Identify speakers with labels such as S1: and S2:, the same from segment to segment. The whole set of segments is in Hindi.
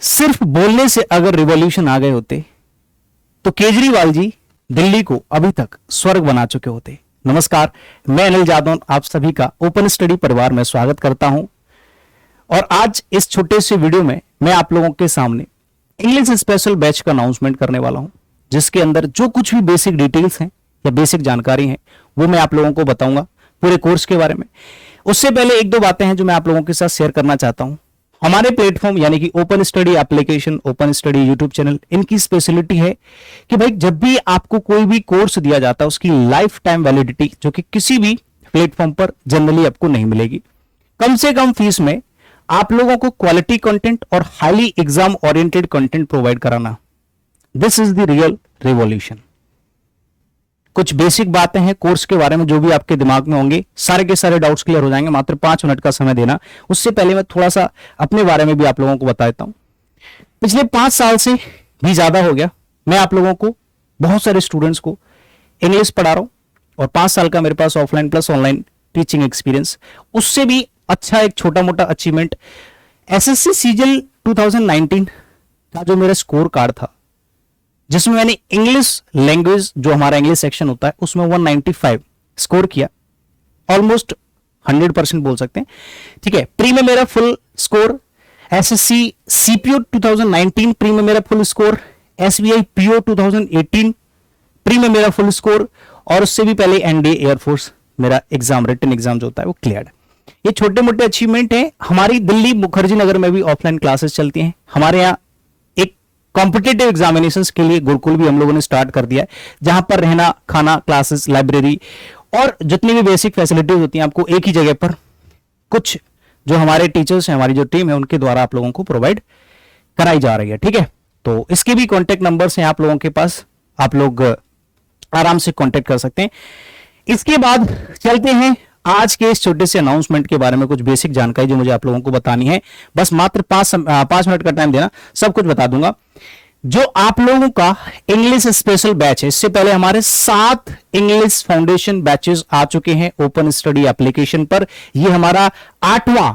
S1: सिर्फ बोलने से अगर रिवॉल्यूशन आ गए होते तो केजरीवाल जी दिल्ली को अभी तक स्वर्ग बना चुके होते। नमस्कार, मैं अनिल जादौन आप सभी का ओपन स्टडी परिवार में स्वागत करता हूं और आज इस छोटे से वीडियो में मैं आप लोगों के सामने इंग्लिश स्पेशल बैच का अनाउंसमेंट करने वाला हूं, जिसके अंदर जो कुछ भी बेसिक डिटेल्स हैं या बेसिक जानकारी है वो मैं आप लोगों को बताऊंगा पूरे कोर्स के बारे में। उससे पहले एक दो बातें हैं जो मैं आप लोगों के साथ शेयर करना चाहता हूं। हमारे प्लेटफॉर्म यानी कि open study application, open study YouTube channel, इनकी स्पेशलिटी है कि भाई जब भी आपको कोई भी कोर्स दिया जाता है उसकी लाइफ टाइम वैलिडिटी जो कि किसी भी प्लेटफॉर्म पर जनरली आपको नहीं मिलेगी। कम से कम फीस में आप लोगों को क्वालिटी कंटेंट और highly exam oriented content provide कराना, this is the real revolution. कुछ बेसिक बातें हैं कोर्स के बारे में जो भी आपके दिमाग में होंगे, सारे के सारे डाउट्स क्लियर हो जाएंगे। मात्र 5 मिनट का समय देना। उससे पहले मैं थोड़ा सा अपने बारे में भी आप लोगों को बता देता हूं। पिछले 5 साल से भी ज्यादा हो गया मैं आप लोगों को, बहुत सारे स्टूडेंट्स को इंग्लिश पढ़ा रहा हूं और 5 साल का मेरे पास offline plus online teaching experience. उससे भी अच्छा एक छोटा मोटा अचीवमेंट, एसएससी सीजीएल 2019 का जो मेरा स्कोर कार्ड था, जिसमें मैंने इंग्लिश लैंग्वेज जो हमारा इंग्लिश सेक्शन होता है उसमें 195 स्कोर किया, ऑलमोस्ट 100% बोल सकते हैं। ठीक है, प्री में मेरा full score, SSC CPO 2019 pre में मेरा full score, SBI PO 2018 pre में मेरा फुल स्कोर, और उससे भी पहले एनडीए एयरफोर्स मेरा एग्जाम, रिटन एग्जाम जो होता है वो क्लियर है। ये छोटे मोटे अचीवमेंट है। हमारी दिल्ली मुखर्जी नगर में भी ऑफलाइन क्लासेस चलती हैं। हमारे यहाँ कॉम्पिटिटिव एग्जामिनेशंस के लिए गुरुकुल भी हम लोगों ने स्टार्ट कर दिया है, जहां पर रहना, खाना, क्लासेस, लाइब्रेरी और जितनी भी बेसिक फैसिलिटीज होती हैं आपको एक ही जगह पर कुछ जो हमारे टीचर्स हैं, हमारी जो टीम है उनके द्वारा आप लोगों को प्रोवाइड कराई जा रही है। ठीक है, तो इसके भी कॉन्टेक्ट नंबर्स हैं आप लोगों के पास, आप लोग आराम से कॉन्टेक्ट कर सकते हैं। इसके बाद चलते हैं आज के इस छोटे से अनाउंसमेंट के बारे में, कुछ बेसिक जानकारी जो मुझे आप लोगों को बतानी है। बस मात्र 5 मिनट का टाइम देना, सब कुछ बता दूंगा। जो आप लोगों का इंग्लिश स्पेशल बैच है, इससे पहले हमारे 7 इंग्लिश फाउंडेशन बैचेस आ चुके हैं ओपन स्टडी एप्लीकेशन पर। यह हमारा 8वां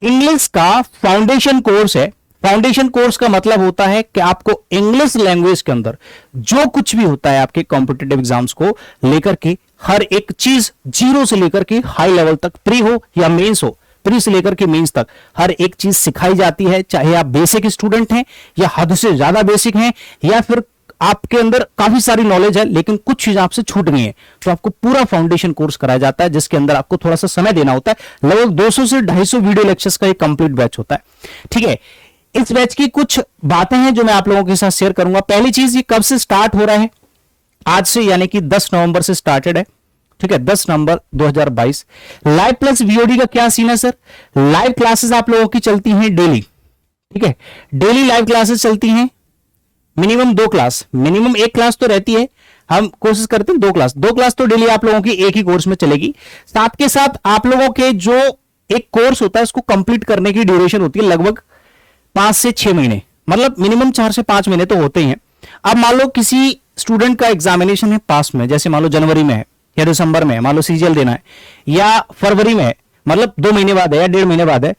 S1: इंग्लिश का फाउंडेशन कोर्स है। फाउंडेशन कोर्स का मतलब होता है कि आपको इंग्लिश लैंग्वेज के अंदर जो कुछ भी होता है आपके कॉम्पिटिटिव एग्जाम्स को लेकर के हर एक चीज, जीरो से लेकर के हाई लेवल तक, प्री हो या मेंस हो, प्री से लेकर के मेंस तक हर एक चीज सिखाई जाती है। चाहे आप बेसिक स्टूडेंट हैं या हद से ज्यादा बेसिक हैं, या फिर आपके अंदर काफी सारी नॉलेज है लेकिन कुछ चीज आपसे छूट गई है, तो आपको पूरा फाउंडेशन कोर्स कराया जाता है, जिसके अंदर आपको थोड़ा सा समय देना होता है। लगभग 200 से 250 वीडियो लेक्चर्स का एक कंप्लीट बैच होता है। ठीक है, इस बैच की कुछ बातें हैं जो मैं आप लोगों के साथ शेयर करूंगा। पहली चीज, ये कब से स्टार्ट हो रहा है? आज से, यानी कि 10 नवंबर से स्टार्टेड है। ठीक है, 10 नवंबर 2022। लाइव प्लस वीओडी का क्या सीन है सर? लाइव क्लासेस आप लोगों की चलती हैं डेली। ठीक है, डेली लाइव क्लासेस चलती हैं, मिनिमम 2 क्लास, मिनिमम 1 क्लास तो रहती है, हम कोशिश करते हैं 2 क्लास तो डेली आप लोगों की एक ही कोर्स में चलेगी। साथ के साथ आप लोगों के जो एक कोर्स होता है उसको कंप्लीट करने की ड्यूरेशन होती है लगभग 5 से 6 महीने, मतलब मिनिमम 4 से 5 महीने तो होते ही हैं। अब मान लो किसी स्टूडेंट का एग्जामिनेशन है पास में, जैसे मान लो जनवरी में है या दिसंबर में है, मान लो सीजीएल देना है, या फरवरी में है, मतलब 2 महीने बाद है या 1.5 महीने बाद है,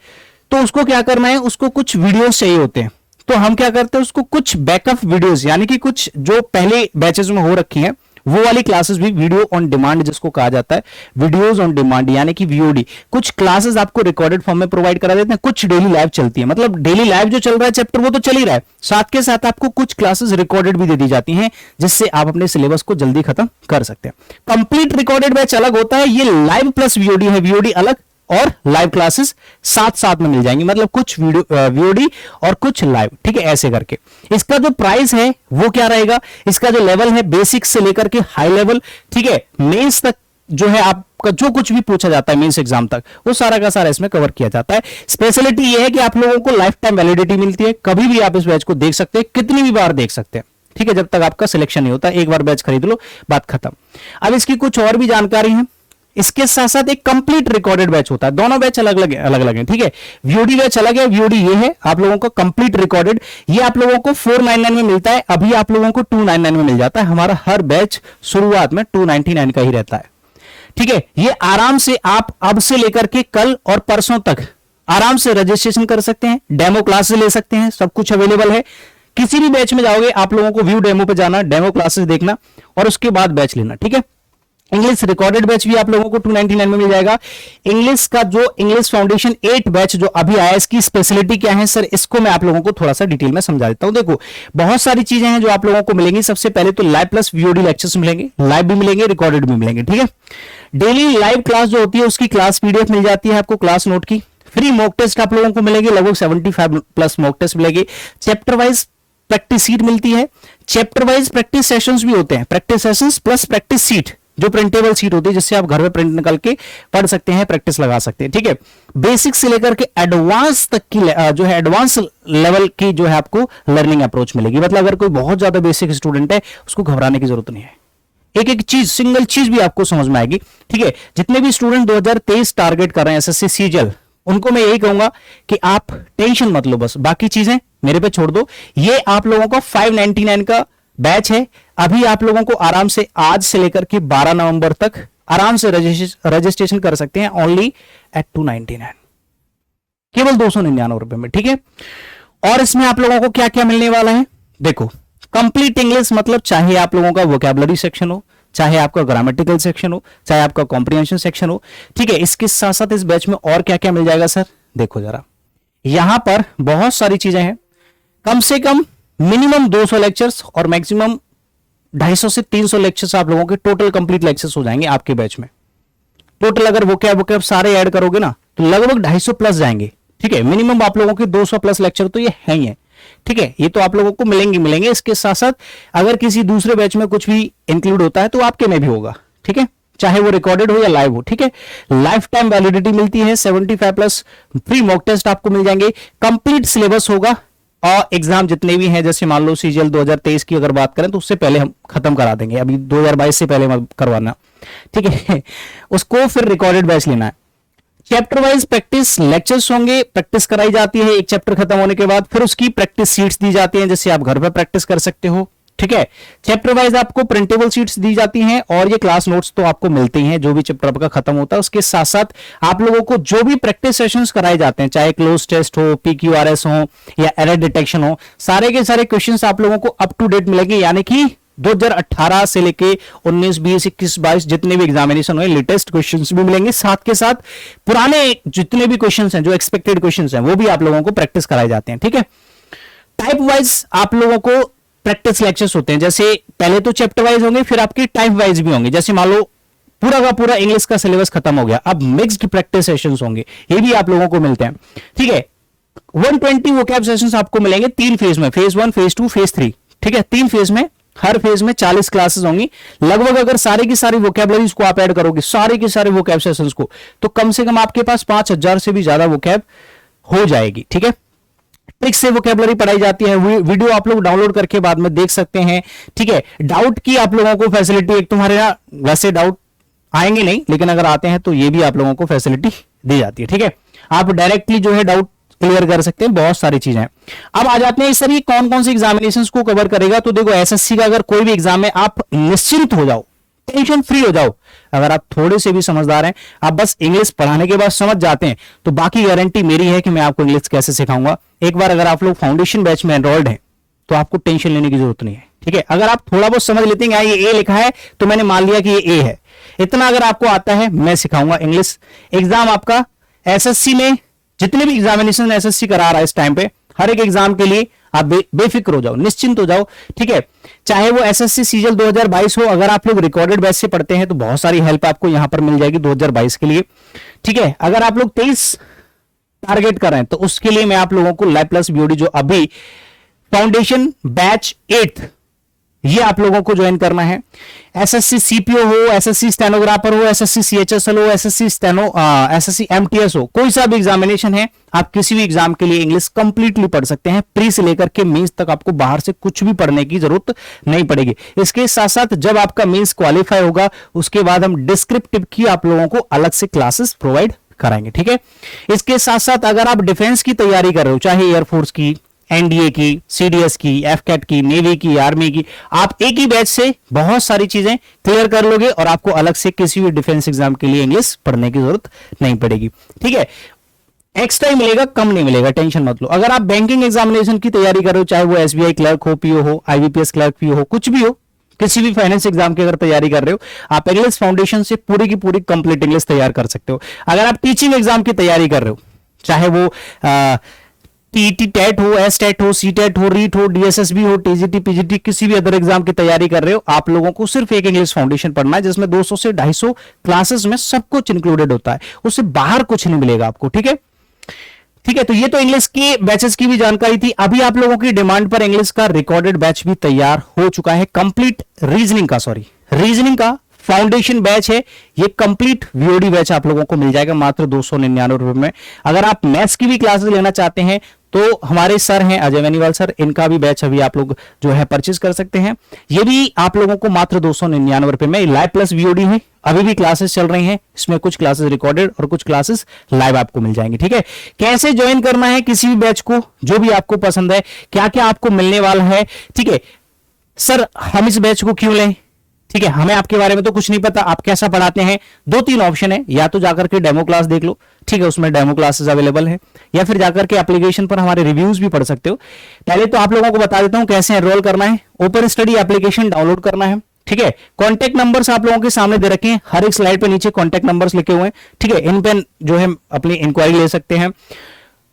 S1: तो उसको क्या करना है, उसको कुछ वीडियोस चाहिए होते हैं। तो हम क्या करते हैं, उसको कुछ बैकअप वीडियोस, यानी कि कुछ जो पहले बैचेस में हो रखी हैं वो वाली क्लासेस भी वीडियो ऑन डिमांड जिसको कहा जाता है, वीडियोस ऑन डिमांड यानी कि वीओडी, कुछ क्लासेस आपको रिकॉर्डेड फॉर्म में प्रोवाइड करा देते हैं, कुछ डेली लाइव चलती है। मतलब डेली लाइव जो चल रहा है चैप्टर वो तो चल ही रहा है, साथ के साथ आपको कुछ क्लासेस रिकॉर्डेड भी दे दी जाती हैं, जिससे आप अपने सिलेबस को जल्दी खत्म कर सकते हैं। कंप्लीट रिकॉर्डेड बैच अलग होता है, ये लाइव प्लस वीओडी है, वीओडी अलग और लाइव क्लासेस साथ साथ में मिल जाएंगी, मतलब कुछ वीओडी और कुछ लाइव। ठीक है, ऐसे करके इसका जो प्राइस है वो क्या रहेगा, इसका जो लेवल है बेसिक से लेकर के हाई लेवल, ठीक है, मेंस तक जो है आपका जो कुछ भी पूछा जाता है मेंस एग्जाम तक, वो सारा का सारा इसमें कवर किया जाता है। स्पेशलिटी ये है कि आप लोगों को लाइफ टाइम वैलिडिटी मिलती है, कभी भी आप इस बैच को देख सकते हैं, कितनी भी बार देख सकते हैं। ठीक है, जब तक आपका सिलेक्शन नहीं होता, एक बार बैच खरीद लो, बात खत्म। अब इसकी कुछ और भी जानकारी है। इसके साथ साथ एक कंप्लीट रिकॉर्डेड बैच होता है, दोनों बैच अलग अलग है। ठीक है, वीओडी बैच अलग है, वीओडी ये है आप लोगों को कंप्लीट रिकॉर्डेड, ये आप लोगों को 499 में मिलता है, अभी आप लोगों को 299 में मिल जाता है। हमारा हर बैच शुरुआत में 299 का ही रहता है। ठीक है, ये आराम से आप अब से लेकर के कल और परसों तक आराम से रजिस्ट्रेशन कर सकते हैं, डेमो क्लासेस ले सकते हैं, सब कुछ अवेलेबल है। किसी भी बैच में जाओगे आप लोगों को व्यू डेमो पे जाना, डेमो क्लासेस देखना और उसके बाद बैच लेना, ठीक है। इंग्लिश रिकॉर्डेड बैच भी आप लोगों को 299 में मिल जाएगा। इंग्लिश का जो इंग्लिश फाउंडेशन 8 बैच जो अभी आया, इसकी स्पेशलिटी क्या है सर, इसको मैं आप लोगों को थोड़ा सा डिटेल में समझा देता हूं। देखो बहुत सारी चीजें हैं जो आप लोगों को मिलेंगी। सबसे पहले तो लाइव प्लस वीओडी लेक्चर्स मिलेंगे, लाइव भी मिलेंगे, रिकॉर्डेड भी मिलेंगे, ठीक है। डेली लाइव क्लास जो होती है उसकी क्लास पीडीएफ मिल जाती है आपको, क्लास नोट की। फ्री मॉक टेस्ट आप लोगों को मिलेंगे, लगभग 75 प्लस मॉक टेस्ट मिलेंगे। चैप्टर वाइज प्रैक्टिस सीट मिलती है, चैप्टर वाइज प्रैक्टिस सेशंस भी होते हैं, practice sessions plus practice seat जो प्रिंटेबल सीट होती है जिससे आप घर में प्रिंट निकाल के पढ़ सकते हैं, प्रैक्टिस लगा सकते हैं, ठीक है। बेसिक से लेकर के एडवांस तक की जो है एडवांस लेवल की जो है आपको लर्निंग अप्रोच मिलेगी। मतलब अगर कोई बहुत ज्यादा बेसिक स्टूडेंट है उसको घबराने की जरूरत नहीं है, एक एक चीज सिंगल चीज भी आपको समझ में आएगी, ठीक है। जितने भी स्टूडेंट 2023 टारगेट कर रहे हैं एसएससी सीजीएल, उनको मैं यही कहूंगा कि आप टेंशन मत लो, बस बाकी चीजें मेरे पे छोड़ दो। ये आप लोगों का 599 का बैच है। अभी आप लोगों को आराम से आज से लेकर के 12 नवंबर तक आराम से रजिस्ट्रेशन कर सकते हैं, ओनली एट 299, केवल 299 रुपए में, ठीक है। और इसमें आप लोगों को क्या क्या मिलने वाला है, देखो कंप्लीट इंग्लिश, मतलब चाहे आप लोगों का वोकैबुलरी सेक्शन हो, चाहे आपका ग्रामेटिकल सेक्शन हो, चाहे आपका कॉम्प्रिहेंशन सेक्शन हो, ठीक है। इसके साथ साथ इस बैच में और क्या क्या मिल जाएगा सर, देखो जरा यहां पर बहुत सारी चीजें हैं। कम से कम मिनिमम 200 लेक्चर्स और मैक्सिमम 250 से 300 लेक्चर्स आप लोगों के टोटल कंप्लीट लेक्चर्स हो जाएंगे आपके बैच में। टोटल अगर वोकैब सारे ऐड करोगे ना तो लगभग 250 प्लस जाएंगे, ठीक है। मिनिमम आप लोगों के 200 प्लस लेक्चर तो ये है ही है, ठीक है। ये तो आप लोगों को मिलेंगे। इसके साथ साथ अगर किसी दूसरे बैच में कुछ भी इंक्लूड होता है तो आपके में भी होगा, ठीक है, चाहे वो रिकॉर्डेड हो या लाइव हो, ठीक है। लाइफ टाइम वैलिडिटी मिलती है, 75 प्लस फ्री मॉक टेस्ट आपको मिल जाएंगे, कंप्लीट सिलेबस होगा और एग्जाम जितने भी हैं, जैसे मान लो सीजीएल 2023 की अगर बात करें तो उससे पहले हम खत्म करा देंगे, अभी 2022 से पहले मत करवाना, ठीक है। उसको फिर रिकॉर्डेड बैच लेना है। चैप्टर वाइज प्रैक्टिस लेक्चर्स होंगे, प्रैक्टिस कराई जाती है एक चैप्टर खत्म होने के बाद, फिर उसकी प्रैक्टिस सीट्स दी जाती हैं जिससे आप घर पर प्रैक्टिस कर सकते हो, ठीक है। चैप्टर वाइज आपको प्रिंटेबल सीट्स दी जाती हैं और ये क्लास नोट्स तो आपको मिलते ही हैं जो भी चैप्टर आपका खत्म होता है। उसके साथ साथ आप लोगों को जो भी प्रैक्टिस सेशंस कराए जाते हैं, चाहे क्लोज टेस्ट हो, पीक्यूआरएस हो या एरर डिटेक्शन हो, सारे के सारे क्वेश्चंस आप लोगों को अप टू डेट मिलेंगे, यानी कि 2018 से लेके 19, 20, 21, 22 जितने भी एग्जामिनेशन हुए लेटेस्ट क्वेश्चंस भी मिलेंगे, साथ के साथ पुराने जितने भी क्वेश्चंस हैं जो एक्सपेक्टेड क्वेश्चंस हैं वो भी आप लोगों को प्रैक्टिस कराए जाते हैं, ठीक है। टाइप वाइज आप लोगों को प्रैक्टिस लेक्चर्स होते हैं, जैसे पहले तो चैप्टर वाइज होंगे, फिर आपके टाइप वाइज भी होंगे। जैसे मान लो पूरा का पूरा इंग्लिश का सिलेबस खत्म हो गया, अब मिक्स्ड प्रैक्टिस सेशंस होंगे, ये भी आप लोगों को मिलते हैं, ठीक है। 120 वोकैब सेशंस आपको मिलेंगे 3 फेज में, फेज 1, फेज 2, फेज 3, ठीक है। 3 फेज में, हर फेज में 40 क्लासेस होंगी लगभग। अगर सारे की सारी वोकैबुलरीज को आप ऐड करोगे, सारे के सारे वोकैब सेशंस को, तो कम से कम आपके पास 5000 से भी ज्यादा वोकैब हो जाएगी, ठीक है। ट्रिक्स से वोकैबुलरी पढ़ाई जाती है, वीडियो आप लोग डाउनलोड करके बाद में देख सकते हैं, ठीक है। डाउट की आप लोगों को फैसिलिटी, एक तुम्हारे यहाँ वैसे डाउट आएंगे नहीं, लेकिन अगर आते हैं तो ये भी आप लोगों को फैसिलिटी दी जाती है, ठीक है। आप डायरेक्टली जो है डाउट क्लियर कर सकते हैं, बहुत सारी चीजें हैं। अब आ जाते हैं सर ये कौन कौन से एग्जामिनेशंस को कवर करेगा। तो देखो एसएससी का अगर कोई भी एग्जाम है आप निश्चिंत हो जाओ, टेंशन फ्री हो जाओ। अगर आप थोड़े से भी समझदार हैं, आप बस इंग्लिश पढ़ाने के बाद समझ जाते हैं, तो बाकी गारंटी मेरी है कि मैं आपको इंग्लिश कैसे सिखाऊंगा। एक बार अगर आप लोग फाउंडेशन बैच में एनरोल्ड हैं तो आपको टेंशन लेने की जरूरत नहीं है, ठीक है। अगर आप थोड़ा बहुत समझ लेते हैं ये ए लिखा है तो मैंने मान लिया कि ये ए है, इतना अगर आपको आता है मैं सिखाऊंगा इंग्लिश। एग्जाम आपका एसएससी में जितने भी एग्जामिनेशन एसएससी करा रहा है इस टाइम पे, हर एक एग्जाम के लिए आप बेफिक्र हो जाओ, निश्चिंत हो जाओ, ठीक है। चाहे वो एसएससी सीजीएल 2022 हो, अगर आप लोग रिकॉर्डेड बैच से पढ़ते हैं तो बहुत सारी हेल्प आपको यहां पर मिल जाएगी 2022 के लिए, ठीक है। अगर आप लोग 23 टारगेट कर रहे हैं तो उसके लिए मैं आप लोगों को लाइव प्लस बीओडी जो अभी फाउंडेशन बैच 8 ये आप लोगों को ज्वाइन करना है। एसएससी सीपीओ हो, एसएससी स्टेनोग्राफर हो, एसएससी सीएचएसएल हो, एसएससी एमटीएस हो, कोई सा भी एग्जामिनेशन है, आप किसी भी एग्जाम के लिए इंग्लिश कंप्लीटली पढ़ सकते हैं। प्री से लेकर के मेंस तक आपको बाहर से कुछ भी पढ़ने की जरूरत नहीं पड़ेगी। इसके साथ साथ जब आपका मेंस क्वालिफाई होगा उसके बाद हम डिस्क्रिप्टिव की आप लोगों को अलग से क्लासेस प्रोवाइड कराएंगे, ठीक है। इसके साथ साथ अगर आप डिफेंस की तैयारी कर रहे हो, चाहे एयरफोर्स की, एनडीए की, सीडीएस की, एफकैट की, नेवी की, आर्मी की, आप एक ही बैच से बहुत सारी चीजें क्लियर कर लोगे और आपको अलग से किसी भी डिफेंस एग्जाम के लिए इंग्लिश पढ़ने की जरूरत नहीं पड़ेगी, ठीक है। एक्स्ट्रा ही मिलेगा, कम नहीं मिलेगा, टेंशन मत लो। अगर आप बैंकिंग एग्जामिनेशन की तैयारी कर रहे हो, चाहे वो एसबीआई क्लर्क हो, पीओ हो, आईबीपीएस क्लर्क पीओ हो, कुछ भी हो, किसी भी फाइनेंस एग्जाम की अगर तैयारी कर रहे हो, आप इंग्लिश फाउंडेशन से पूरी की पूरी कंप्लीट इंग्लिश तैयार कर सकते हो। अगर आप टीचिंग एग्जाम की तैयारी कर रहे हो, चाहे वो टीईटी टेट हो, एस टेट हो, सी टेट हो, रीट हो, डीएसएसबी हो, टीजीटी पीजीटी, किसी भी अदर एग्जाम की तैयारी कर रहे हो, आप लोगों को सिर्फ एक इंग्लिश फाउंडेशन पढ़ना है, जिसमें 200 से 250 क्लासेस में सब कुछ इंक्लूडेड होता है, उससे बाहर कुछ नहीं मिलेगा आपको। ठीक है, ठीक है। तो ये तो इंग्लिश के बैचेस की भी जानकारी थी। अभी आप लोगों की डिमांड पर इंग्लिश का रिकॉर्डेड बैच भी तैयार हो चुका है, कंप्लीट रीजनिंग का फाउंडेशन बैच है। ये कंप्लीट वीओडी बैच आप लोगों को मिल जाएगा मात्र 299 रुपए में। अगर आप मैथ्स की भी क्लासेस लेना चाहते हैं तो हमारे सर हैं अजय वेनीवाल सर, इनका भी बैच अभी आप लोग जो है परचेज कर सकते हैं। ये भी आप लोगों को मात्र 299 रुपए में लाइव प्लस वीओडी है। अभी भी क्लासेस चल रही हैं, इसमें कुछ क्लासेस रिकॉर्डेड और कुछ क्लासेस लाइव आपको मिल जाएंगी। ठीक है, कैसे ज्वाइन करना है किसी भी बैच को, जो भी आपको पसंद है, क्या क्या आपको मिलने वाला है। ठीक है सर, हम इस बैच को क्यों लें, ठीक है, हमें आपके बारे में तो कुछ नहीं पता, आप कैसा पढ़ाते हैं। 2-3 ऑप्शन है, या तो जाकर के डेमो क्लास देख लो, ठीक है, उसमें डेमो क्लासेस अवेलेबल है, या फिर जाकर के एप्लीकेशन पर हमारे रिव्यूज भी पढ़ सकते हो। पहले तो आप लोगों को बता देता हूं कैसे एनरोल करना है। ओपन स्टडी एप्लीकेशन डाउनलोड करना है। ठीक है, कॉन्टैक्ट नंबर्स आप लोगों के सामने दे रखे हैं, हर एक स्लाइड पे नीचे कॉन्टैक्ट नंबर्स लिखे हुए हैं। ठीक है, इन पे जो है अपनी इंक्वायरी ले सकते हैं।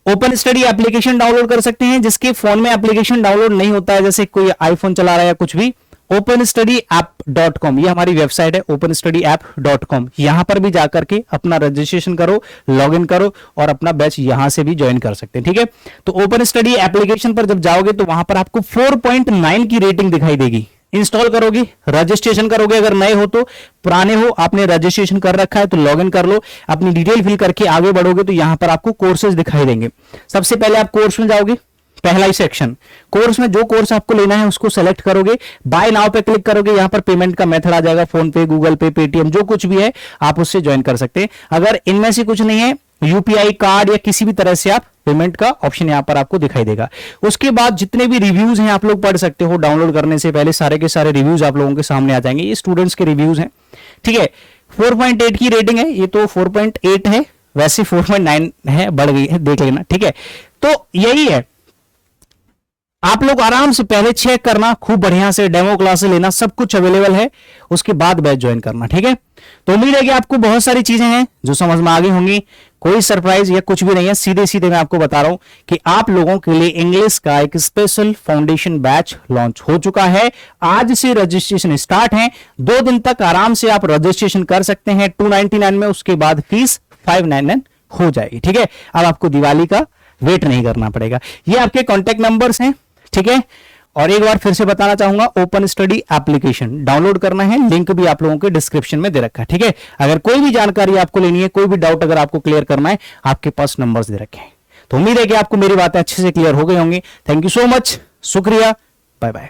S1: ओपन स्टडी एप्लीकेशन डाउनलोड कर सकते हैं। जिसके फोन में एप्लीकेशन डाउनलोड नहीं होता है, जैसे कोई आईफोन चला रहा है या कुछ भी, openstudyApp.com ये हमारी वेबसाइट है, openstudyApp.com। यहां पर भी जाकर के अपना रजिस्ट्रेशन करो, लॉगिन करो और अपना बैच यहां से भी ज्वाइन कर सकते हैं। ठीक है, तो ओपन स्टडी एप्लीकेशन पर जब जाओगे तो वहां पर आपको 4.9 की रेटिंग दिखाई देगी। इंस्टॉल करोगे, रजिस्ट्रेशन करोगे, अगर नए हो तो, पुराने हो आपने रजिस्ट्रेशन कर रखा है तो लॉगिन कर लो, अपनी डिटेल फिल करके आगे बढ़ोगे तो यहां पर आपको कोर्सेज दिखाई देंगे। सबसे पहले आप कोर्स में जाओगे, पहला ही सेक्शन, कोर्स में जो कोर्स आपको लेना है उसको सेलेक्ट करोगे, बाय नाउ पे क्लिक करोगे, यहां पर पेमेंट का मेथड आ जाएगा, फोन पे, गूगल पे, पेटीएम, जो कुछ भी है आप उससे ज्वाइन कर सकते हैं। अगर इनमें से कुछ नहीं है, यूपीआई कार्ड या किसी भी तरह से आप पेमेंट का ऑप्शन यहां पर आपको दिखाई देगा। उसके बाद जितने भी रिव्यूज हैं आप लोग पढ़ सकते हो। डाउनलोड करने से पहले सारे के सारे रिव्यूज आप लोगों के सामने आ जाएंगे। ये स्टूडेंट्स के रिव्यूज हैं। ठीक है, 4.8 की रेटिंग है, ये तो 4.8 है, वैसे 4.9 है, बढ़ गई है, देख लेना। ठीक है, तो यही है, आप लोग आराम से पहले चेक करना, खूब बढ़िया से डेमो क्लासेस लेना, सब कुछ अवेलेबल है, उसके बाद बैच ज्वाइन करना। ठीक है, तो उम्मीद है कि आपको बहुत सारी चीजें हैं जो समझ में आ गई होंगी, कोई सरप्राइज या कुछ भी नहीं है। सीधे सीधे मैं आपको बता रहा हूं कि आप लोगों के लिए इंग्लिश का एक स्पेशल फाउंडेशन बैच लॉन्च हो चुका है। आज से रजिस्ट्रेशन स्टार्ट है, 2 दिन तक आराम से आप रजिस्ट्रेशन कर सकते हैं 299 में, उसके बाद फीस 599 हो जाएगी। ठीक है, अब आपको दिवाली का वेट नहीं करना पड़ेगा। ये आपके कॉन्टैक्ट नंबर्स हैं। ठीक है, और एक बार फिर से बताना चाहूंगा, ओपन स्टडी एप्लीकेशन डाउनलोड करना है, लिंक भी आप लोगों के डिस्क्रिप्शन में दे रखा है। ठीक है, अगर कोई भी जानकारी आपको लेनी है, कोई भी डाउट अगर आपको क्लियर करना है, आपके पास नंबर्स दे रखे हैं। तो उम्मीद है कि आपको मेरी बातें अच्छे से क्लियर हो गई होंगी। थैंक यू सो मच, शुक्रिया, बाय बाय।